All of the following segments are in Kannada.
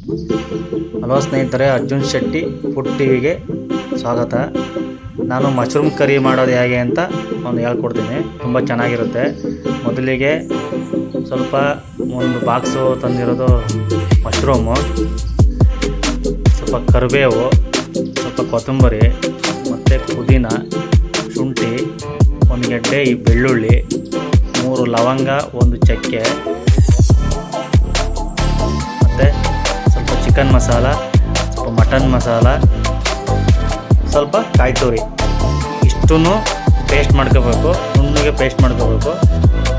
ಹಲೋ ಸ್ನೇಹಿತರೆ, ಅರ್ಜುನ್ ಶೆಟ್ಟಿ ಫುಡ್ ಟಿವಿಗೆ ಸ್ವಾಗತ. ನಾನು ಮಶ್ರೂಮ್ ಕರಿ ಮಾಡೋದು ಹೇಗೆ ಅಂತ ಒಂದು ಹೇಳ್ಕೊಡ್ತೀನಿ. ತುಂಬ ಚೆನ್ನಾಗಿರುತ್ತೆ. ಮೊದಲಿಗೆ ಸ್ವಲ್ಪ ಒಂದು ಬಾಕ್ಸು ತಂದಿರೋದು ಮಶ್ರೂಮು, ಸ್ವಲ್ಪ ಕರಿಬೇವು, ಸ್ವಲ್ಪ ಕೊತ್ತಂಬರಿ ಮತ್ತು ಪುದೀನ, ಶುಂಠಿ, ಒಂದು ಗೆಡ್ಡೆ ಈ ಬೆಳ್ಳುಳ್ಳಿ, 3 ಲವಂಗ, 1 ಚಕ್ಕೆ, ಮತ್ತು ಸ್ವಲ್ಪ ಚಿಕನ್ ಮಸಾಲ, ಸ್ವಲ್ಪ ಮಟನ್ ಮಸಾಲ, ಸ್ವಲ್ಪ ಕಾಯಿ ತುರಿ, ಇಷ್ಟನ್ನು ಪೇಸ್ಟ್ ಮಾಡ್ಕೋಬೇಕು. ನುಣ್ಣಗೆ ಪೇಸ್ಟ್ ಮಾಡ್ಕೋಬೇಕು.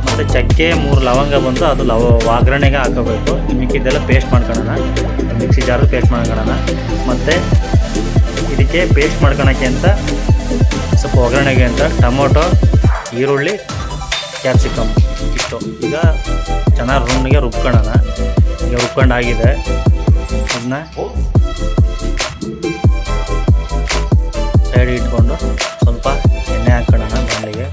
ಮತ್ತು ಚಕ್ಕೆ 3 ಲವಂಗ ಬಂದು ಅದು ಒಗ್ಗರಣೆಗೆ ಹಾಕೋಬೇಕು. ಮಿಕ್ಕಿದ್ದೆಲ್ಲ ಪೇಸ್ಟ್ ಮಾಡ್ಕೊಳ್ಳೋಣ, ಮಿಕ್ಸಿ ಜಾರು ಪೇಸ್ಟ್ ಮಾಡ್ಕೊಳ್ಳೋಣ. ಮತ್ತು ಇದಕ್ಕೆ ಪೇಸ್ಟ್ ಮಾಡ್ಕೊಳಕ್ಕೆ ಅಂತ ಸ್ವಲ್ಪ ಒಗ್ಗರಣೆಗೆ ಅಂತ ಟೊಮೊಟೊ, ಈರುಳ್ಳಿ, ಕ್ಯಾಪ್ಸಿಕಮ್ ಇಷ್ಟು ಈಗ ಚೆನ್ನಾಗಿ ನುಣ್ಣಗೆ ರುಬ್ಕೊಳ್ಳೋಣ. ಈಗ ರುಬ್ಕೊಂಡಾಗಿದೆ. ಅದನ್ನ ಸೈಡ್ ಇಟ್ಕೊಂಡು ಸ್ವಲ್ಪ ಎಣ್ಣೆ ಹಾಕ್ಕೊಳ್ಳೋಣ ಬಾಣಲೆಗೆ.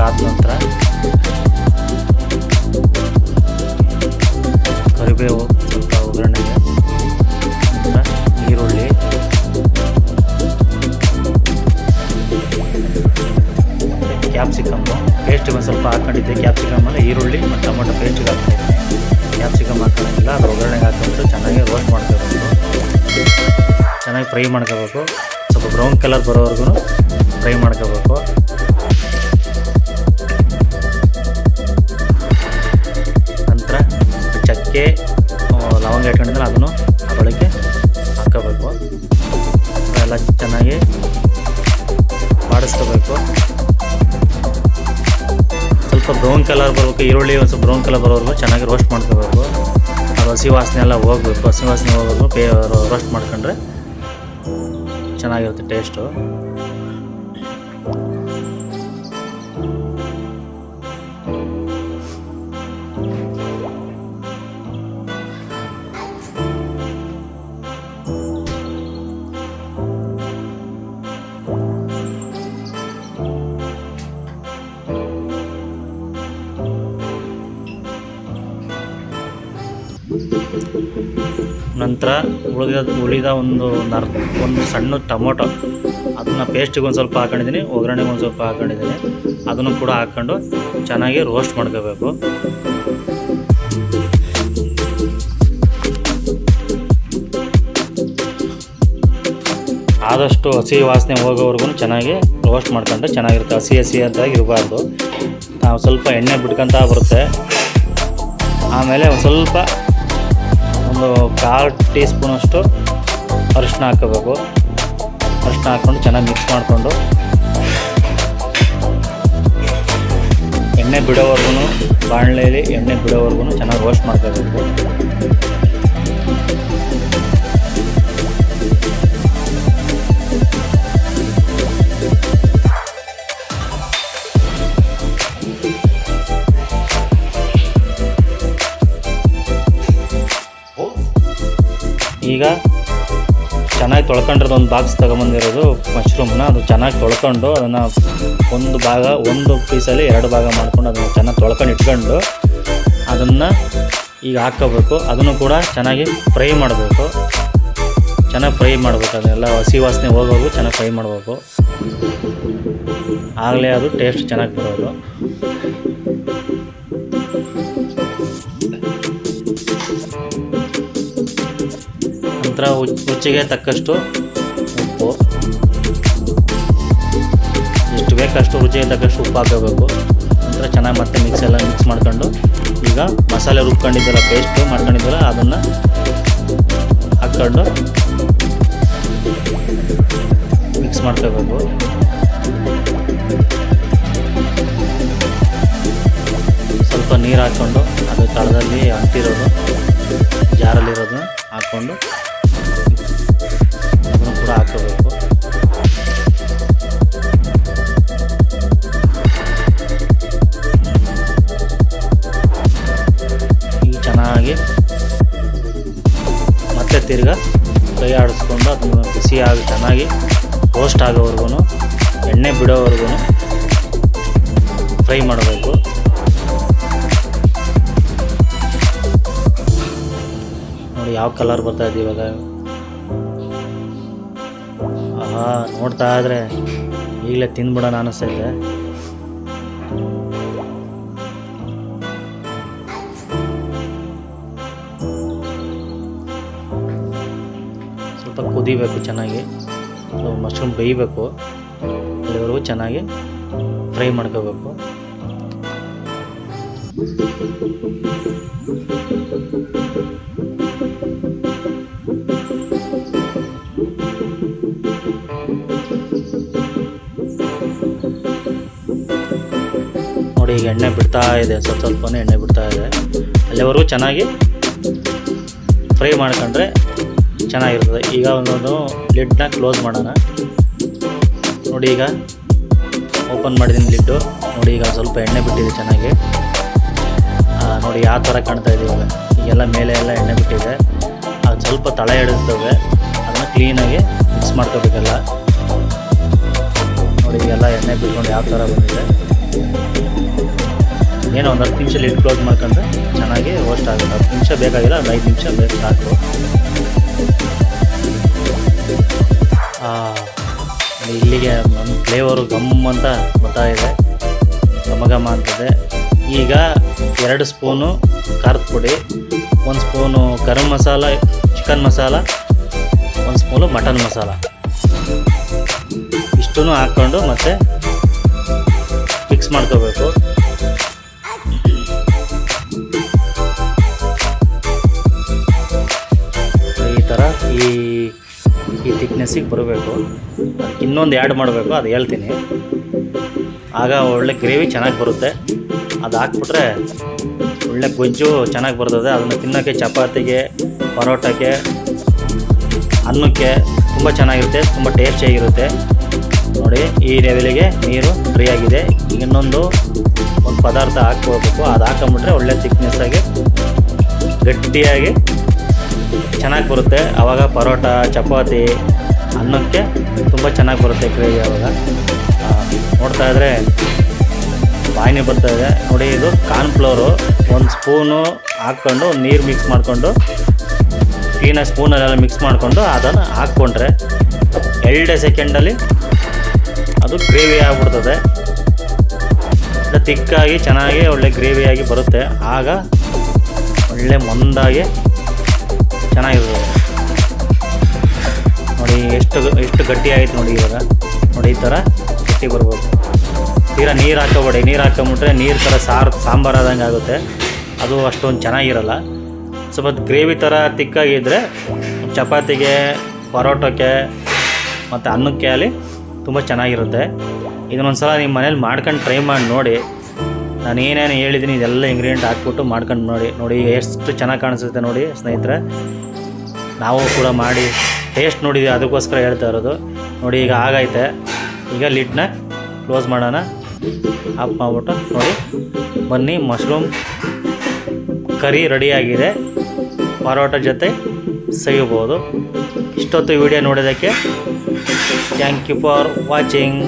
ಆದ ನಂತರ ಕರಿಬೇವು ಸ್ವಲ್ಪ ಒಗ್ಗರಣೆಗೆ, ನಂತರ ಈರುಳ್ಳಿ, ಮತ್ತು ಕ್ಯಾಪ್ಸಿಕಮ್ಮು ಪೇಸ್ಟಿಗೆ ಒಂದು ಸ್ವಲ್ಪ ಹಾಕ್ಕೊಂಡಿದ್ದೆ. ಕ್ಯಾಪ್ಸಿಕಮ್ಮಲ್ಲಿ ಈರುಳ್ಳಿ ಮತ್ತು ಟೊಮೊಟೊ ಪೇಸ್ಟಿಗೆ ಹಾಕ್ಕೊಂಡಿದ್ದೆ. ಕ್ಯಾಪ್ಸಿಕಮ್ ಹಾಕೋಂಗಿಲ್ಲ, ಅದು ಒಗ್ಗರಣೆಗೆ ಹಾಕ್ಕೊಂಡು ಚೆನ್ನಾಗಿ ರೋಸ್ಟ್ ಮಾಡ್ಕೋಬೇಕು. ಚೆನ್ನಾಗಿ ಫ್ರೈ ಮಾಡ್ಕೋಬೇಕು. ಸ್ವಲ್ಪ ಬ್ರೌನ್ ಕಲರ್ ಬರೋವರೆಗೂ ಫ್ರೈ ಮಾಡ್ಕೋಬೇಕು. ಚಕ್ಕೆ ಲವಂಗ ಇಟ್ಕೊಂಡಿದ್ರೆ ಅದನ್ನು ಅದರೊಳಗೆ ಹಾಕೋಬೇಕು. ಎಲ್ಲ ಚೆನ್ನಾಗಿ ಬಾಡಿಸ್ಕೋಬೇಕು. ಸ್ವಲ್ಪ ಬ್ರೌನ್ ಕಲರ್ ಬರಬೇಕು. ಈರುಳ್ಳಿ ಒಂದು ಸ್ವಲ್ಪ ಬ್ರೌನ್ ಕಲರ್ ಬರೋವರೆಗೂ ಚೆನ್ನಾಗಿ ರೋಸ್ಟ್ ಮಾಡ್ಕೋಬೇಕು. ಅದು ಹಸಿ ವಾಸನೆ ಎಲ್ಲ ಹೋಗಬೇಕು. ಹಸಿ ವಾಸನೆ ಹೋಗೋದು ರೋಸ್ಟ್ ಮಾಡ್ಕೊಂಡ್ರೆ ಚೆನ್ನಾಗಿರುತ್ತೆ ಟೇಸ್ಟು. ನಂತರ ಉಳಿದ ಒಂದು ಸಣ್ಣ ಟೊಮೊಟೊ, ಅದನ್ನು ಪೇಸ್ಟಿಗೆ ಒಂದು ಸ್ವಲ್ಪ ಹಾಕೊಂಡಿದ್ದೀನಿ, ಒಗ್ಗರಣೆಗೆ ಒಂದು ಸ್ವಲ್ಪ ಹಾಕೊಂಡಿದ್ದೀನಿ. ಅದನ್ನು ಕೂಡ ಹಾಕ್ಕೊಂಡು ಚೆನ್ನಾಗಿ ರೋಸ್ಟ್ ಮಾಡ್ಕೋಬೇಕು. ಆದಷ್ಟು ಹಸಿ ವಾಸನೆ ಹೋಗೋವರೆಗೂ ಚೆನ್ನಾಗಿ ರೋಸ್ಟ್ ಮಾಡ್ಕೊಂಡ್ರೆ ಚೆನ್ನಾಗಿರುತ್ತೆ. ಹಸಿ ಅಂತಾಗಿ ಇರಬಾರ್ದು. ನಾವು ಸ್ವಲ್ಪ ಎಣ್ಣೆ ಬಿಟ್ಕೊಂತ ಬರುತ್ತೆ. ಆಮೇಲೆ ಒಂದು ಸ್ವಲ್ಪ ಒಂದು 1/4 ಟೀ ಸ್ಪೂನಷ್ಟು ಅರಿಶಿನ ಹಾಕೋಬೇಕು. ಅರಿಶಿನ ಹಾಕ್ಕೊಂಡು ಚೆನ್ನಾಗಿ ಮಿಕ್ಸ್ ಮಾಡಿಕೊಂಡು ಎಣ್ಣೆ ಬಿಡೋವರೆಗೂ, ಬಾಣಲೆಯಲ್ಲಿ ಎಣ್ಣೆ ಬಿಡೋವರೆಗೂ ಚೆನ್ನಾಗಿ ರೋಸ್ಟ್ ಮಾಡ್ಕೋಬೇಕು. ಈಗ ಚೆನ್ನಾಗಿ ತೊಳ್ಕೊಂಡಿರೋದು ಒಂದು ಬಾಕ್ಸ್ ತೊಗೊಂಬಂದಿರೋದು ಮಶ್ರೂಮ್ನ, ಅದು ಚೆನ್ನಾಗಿ ತೊಳ್ಕೊಂಡು ಅದನ್ನು ಒಂದು ಪೀಸಲ್ಲಿ 2 ಭಾಗ ಮಾಡ್ಕೊಂಡು ಅದನ್ನು ಚೆನ್ನಾಗಿ ತೊಳ್ಕೊಂಡು ಇಟ್ಕೊಂಡು ಅದನ್ನು ಈಗ ಹಾಕ್ಕೋಬೇಕು. ಅದನ್ನು ಕೂಡ ಚೆನ್ನಾಗಿ ಫ್ರೈ ಮಾಡಬೇಕು. ಅದನ್ನೆಲ್ಲ ಹಸಿ ವಾಸನೆ ಹೋಗೋದು ಚೆನ್ನಾಗಿ ಫ್ರೈ ಮಾಡಬೇಕು. ಆಗಲೇ ಅದು ಟೇಸ್ಟ್ ಚೆನ್ನಾಗಿ ಬರೋದು. ನಂತರ ರುಚಿಗೆ ತಕ್ಕಷ್ಟು ಉಪ್ಪು, ಎಷ್ಟು ಬೇಕಷ್ಟು ರುಚಿಗೆ ತಕ್ಕಷ್ಟು ಉಪ್ಪು ಹಾಕೋಬೇಕು. ನಂತರ ಚೆನ್ನಾಗಿ ಮತ್ತೆ ಮಿಕ್ಸ್ ಮಾಡ್ಕೊಂಡು ಈಗ ಮಸಾಲೆ ರುಬ್ಕೊಂಡಿದ್ದೆಲ್ಲ ಪೇಸ್ಟ್ ಮಾಡ್ಕೊಂಡಿದ್ದೆಲ್ಲ ಅದನ್ನು ಹಾಕ್ಕೊಂಡು ಮಿಕ್ಸ್ ಮಾಡ್ಕೋಬೇಕು. ಸ್ವಲ್ಪ ನೀರು ಹಾಕ್ಕೊಂಡು ಅದು ತಳದಲ್ಲಿ ಅಂಟಿರೋದು ಜಾರಲ್ಲಿರೋದನ್ನ ಹಾಕ್ಕೊಂಡು ಮಿಕ್ಸ್ ತಿರ್ಗಾ ಕೈ ಆಡಿಸ್ಕೊಂಡು ಅದನ್ನು ಬಿಸಿಯಾಗಿ ಚೆನ್ನಾಗಿ ರೋಸ್ಟ್ ಆಗೋವರೆಗೂ ಎಣ್ಣೆ ಬಿಡೋವರೆಗೂ ಫ್ರೈ ಮಾಡಬೇಕು. ನೋಡಿ ಯಾವ ಕಲರ್ ಬರ್ತಾ ಇದೆ ಇವಾಗ. ಆಹಾ, ನೋಡ್ತಾ ಇದ್ರೆ ಈಗಲೇ ತಿಂದ್ಬಿಡೋಣ ಅನ್ನಿಸ್ತೈತೆ. ಸ್ವಲ್ಪ ಕುದಿಬೇಕು ಚೆನ್ನಾಗಿ, ಮಶ್ರೂಮ್ ಬೇಯಬೇಕು, ಅಲ್ಲಿವರೆಗೂ ಚೆನ್ನಾಗಿ ಫ್ರೈ ಮಾಡ್ಕೋಬೇಕು. ನೋಡಿ ಈಗ ಎಣ್ಣೆ ಬಿಡ್ತಾ ಇದೆ, ಸ್ವಲ್ಪನೇ ಎಣ್ಣೆ ಬಿಡ್ತಾ ಇದೆ. ಅಲ್ಲಿವರೆಗೂ ಚೆನ್ನಾಗಿ ಫ್ರೈ ಮಾಡ್ಕೊಂಡ್ರೆ ಚೆನ್ನಾಗಿರ್ತದೆ. ಈಗ ಒಂದೊಂದು ಲಿಡ್ನ ಕ್ಲೋಸ್ ಮಾಡೋಣ. ನೋಡಿ ಈಗ ಓಪನ್ ಮಾಡಿದ್ದೀನಿ ಲಿಡ್ಡು. ನೋಡಿ ಈಗ ಸ್ವಲ್ಪ ಎಣ್ಣೆ ಬಿಟ್ಟಿದೆ ಚೆನ್ನಾಗಿ. ನೋಡಿ ಯಾವ ಥರ ಕಾಣ್ತಾ ಇದೆ ಇವಾಗ. ಈಗೆಲ್ಲ ಮೇಲೆ ಎಲ್ಲ ಎಣ್ಣೆ ಬಿಟ್ಟಿದೆ. ಅದು ಸ್ವಲ್ಪ ತಳ ಹಿಡಿಸ್ತವೆ, ಅದನ್ನು ಕ್ಲೀನಾಗಿ ಮಿಕ್ಸ್ ಮಾಡ್ಕೋಬೇಕಲ್ಲ. ನೋಡಿ ಈಗೆಲ್ಲ ಎಣ್ಣೆ ಬಿಟ್ಕೊಂಡು ಯಾವ ಥರ ಬಂದಿದೆ. ಏನೋ ಒಂದು 10 ನಿಮಿಷ ಲಿಡ್ ಕ್ಲೋಸ್ ಮಾಡ್ಕೊಂಡ್ರೆ ಚೆನ್ನಾಗಿ ರೋಸ್ಟ್ ಆಗುತ್ತೆ. 10 ನಿಮಿಷ ಬೇಕಾಗಿಲ್ಲ, ಒಂದು 5 ನಿಮಿಷ ಬೇಕು ಸಾಕು. ಇಲ್ಲಿಗೆ ನಮ್ಮ ಫ್ಲೇವರು ಗಮ್ ಅಂತ ಬರ್ತಾ ಇದೆ, ಘಮ ಅಂತಿದೆ. ಈಗ 2 ಸ್ಪೂನು ಖಾರದ ಪುಡಿ, 1 spoon garam masala, chicken masala, 1 spoon mutton masala, ಇಷ್ಟೂ ಹಾಕ್ಕೊಂಡು ಮತ್ತೆ ಮಿಕ್ಸ್ ಮಾಡ್ಕೋಬೇಕು. ಈ ಥರ ಈ ಥಿಕ್ನೆಸ್ಸಿಗೆ ಬರಬೇಕು. ಇನ್ನೊಂದು ಆ್ಯಡ್ ಮಾಡಬೇಕು, ಅದು ಹೇಳ್ತೀನಿ. ಆಗ ಒಳ್ಳೆ ಗ್ರೇವಿ ಚೆನ್ನಾಗಿ ಬರುತ್ತೆ. ಅದು ಹಾಕ್ಬಿಟ್ರೆ ಒಳ್ಳೆ ಗೊಜ್ಜು ಚೆನ್ನಾಗಿ ಬರ್ತದೆ. ಅದನ್ನು ತಿನ್ನೋಕ್ಕೆ ಚಪಾತಿಗೆ, ಪರೋಟಕ್ಕೆ, ಅನ್ನಕ್ಕೆ ತುಂಬ ಚೆನ್ನಾಗಿರುತ್ತೆ, ತುಂಬ ಟೇಸ್ಟಿಯಾಗಿರುತ್ತೆ. ನೋಡಿ ಈ ಲೆವೆಲಿಗೆ ನೀರು ಫ್ರೀ ಆಗಿದೆ. ಈಗ ಇನ್ನೊಂದು ಪದಾರ್ಥ ಹಾಕ್ಕೋಬೇಕು. ಅದು ಹಾಕೊಂಬಿಟ್ರೆ ಒಳ್ಳೆ ಥಿಕ್ನೆಸ್ಸಾಗಿ ಗಟ್ಟಿಯಾಗಿ ಚೆನ್ನಾಗಿ ಬರುತ್ತೆ. ಆವಾಗ ಪರೋಟ, ಚಪಾತಿ, ಅನ್ನಕ್ಕೆ ತುಂಬ ಚೆನ್ನಾಗಿ ಬರುತ್ತೆ ಗ್ರೇವಿ. ಆವಾಗ ನೋಡ್ತಾ ಇದ್ದರೆ ಬಾಯಿನೇ ಬರ್ತಾಯಿದೆ. ನೋಡಿ ಇದು ಕಾರ್ನ್ಫ್ಲೋರು 1 ಸ್ಪೂನು ಹಾಕ್ಕೊಂಡು ನೀರು ಮಿಕ್ಸ್ ಮಾಡಿಕೊಂಡು ಕ್ಲೀನಾಗಿ ಸ್ಪೂನಲ್ಲೆಲ್ಲ ಮಿಕ್ಸ್ ಮಾಡಿಕೊಂಡು ಅದನ್ನು ಹಾಕ್ಕೊಂಡ್ರೆ 2 ಸೆಕೆಂಡಲ್ಲಿ ಅದು ಗ್ರೇವಿ ಆಗಿಬಿಡ್ತದೆ. ತಿಕ್ಕಾಗಿ ಚೆನ್ನಾಗಿ ಒಳ್ಳೆ ಗ್ರೇವಿಯಾಗಿ ಬರುತ್ತೆ. ಆಗ ಒಳ್ಳೆ ಮಂದಾಗಿ ಚೆನ್ನಾಗಿರ್ತದೆ. ನೋಡಿ ಎಷ್ಟು ಗಟ್ಟಿ ಆಯಿತು ನೋಡಿ ಇವಾಗ. ನೋಡಿ ಈ ಥರ ಗಟ್ಟಿ ಬರ್ಬೋದು. ತೀರಾ ನೀರು ಹಾಕೋಬೇಡಿ. ನೀರು ಹಾಕೊಂಬಿಟ್ರೆ ನೀರು ಥರ ಸಾಂಬಾರು ಆದಂಗೆ ಆಗುತ್ತೆ. ಅದು ಅಷ್ಟೊಂದು ಚೆನ್ನಾಗಿರಲ್ಲ. ಸ್ವಲ್ಪ ಗ್ರೇವಿ ಥರ ತಿಕ್ಕಾಗಿದ್ದರೆ ಚಪಾತಿಗೆ, ಪರೋಟಕ್ಕೆ ಮತ್ತು ಅನ್ನಕ್ಕೆ ಅಲ್ಲಿ ತುಂಬ ಚೆನ್ನಾಗಿರುತ್ತೆ. ಇದನ್ನೊಂದು ಸಲ ನಿಮ್ಮ ಮನೇಲಿ ಮಾಡ್ಕೊಂಡು ಟ್ರೈ ಮಾಡಿ ನೋಡಿ. ನಾನು ಏನೇನು ಹೇಳಿದ್ದೀನಿ ಇದೆಲ್ಲ ಇಂಗ್ರೀಡಿಯೆಂಟ್ ಹಾಕ್ಬಿಟ್ಟು ಮಾಡ್ಕೊಂಡು ನೋಡಿ ಎಷ್ಟು ಚೆನ್ನಾಗಿ ಕಾಣಿಸುತ್ತೆ ನೋಡಿ ಸ್ನೇಹಿತರೆ. ನಾವು ಕೂಡ ಮಾಡಿ ಟೇಸ್ಟ್ ನೋಡಿದ್ವಿ, ಅದಕ್ಕೋಸ್ಕರ ಹೇಳ್ತಾ ಇರೋದು. ನೋಡಿ ಈಗ ಆಗೈತೆ. ಈಗ ಲಿಡ್ನ ಕ್ಲೋಸ್ ಮಾಡೋಣ, ಆಫ್ ಮಾಡಿಬಿಟ್ಟು. ನೋಡಿ ಬನ್ನಿ, ಮಶ್ರೂಮ್ ಕರಿ ರೆಡಿಯಾಗಿದೆ. ಪರೋಟ ಜೊತೆ ಸವಿಬೋದು. ಇಷ್ಟೊತ್ತು ವಿಡಿಯೋ ನೋಡೋದಕ್ಕೆ ಥ್ಯಾಂಕ್ ಯು ಫಾರ್ ವಾಚಿಂಗ್.